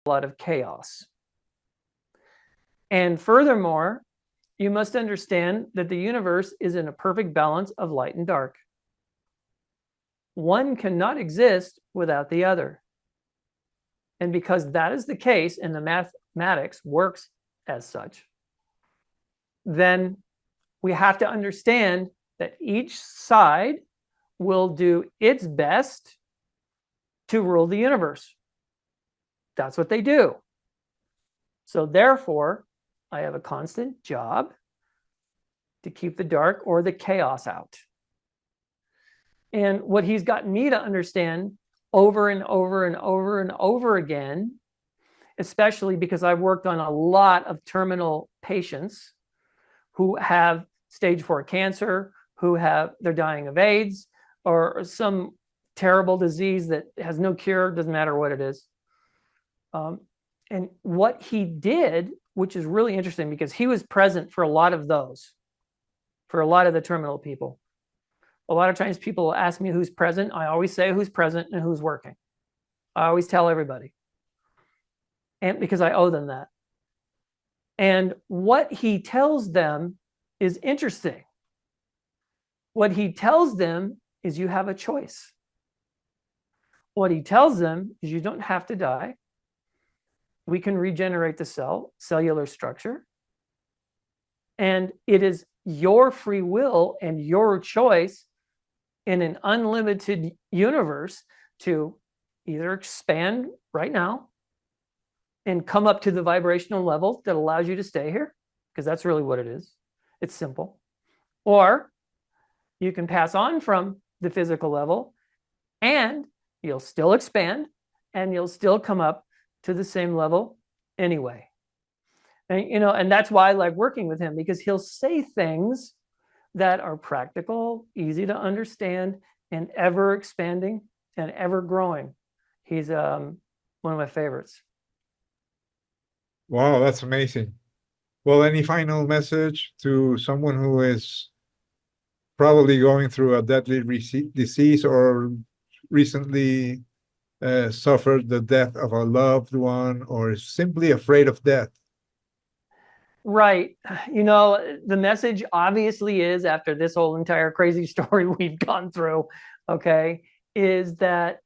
lot of chaos. And furthermore, you must understand that the universe is in a perfect balance of light and dark. One cannot exist without the other. And because that is the case, and the mathematics works as such, then we have to understand that each side will do its best to rule the universe. That's what they do. So therefore, I have a constant job to keep the dark or the chaos out. And what he's gotten me to understand over and over and over and over again, especially because I've worked on a lot of terminal patients who have stage 4 cancer, they're dying of AIDS or some terrible disease that has no cure, doesn't matter what it is. And what he did, which is really interesting because he was present for a lot of those, for a lot of the terminal people. A lot of times people will ask me who's present. I always say who's present and who's working. I always tell everybody. And because I owe them that. And what he tells them is interesting. What he tells them is you have a choice. What he tells them is you don't have to die. We can regenerate the cellular structure. And it is your free will and your choice in an unlimited universe to either expand right now and come up to the vibrational level that allows you to stay here, because that's really what it is. It's simple. Or you can pass on from the physical level and you'll still expand and you'll still come up to the same level anyway. And, and that's why I like working with him, because he'll say things that are practical, easy to understand, and ever expanding and ever growing. He's one of my favorites. Wow, that's amazing. Well, any final message to someone who is probably going through a deadly disease or recently suffered the death of a loved one or is simply afraid of death? Right. The message obviously is, after this whole entire crazy story we've gone through, okay, is that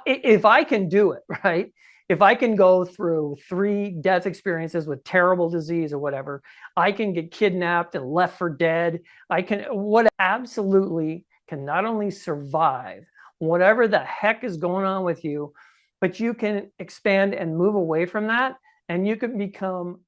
if I can do it, right? If I can go through 3 death experiences with terrible disease or whatever, I can get kidnapped and left for dead. Absolutely can not only survive whatever the heck is going on with you, but you can expand and move away from that, and you can become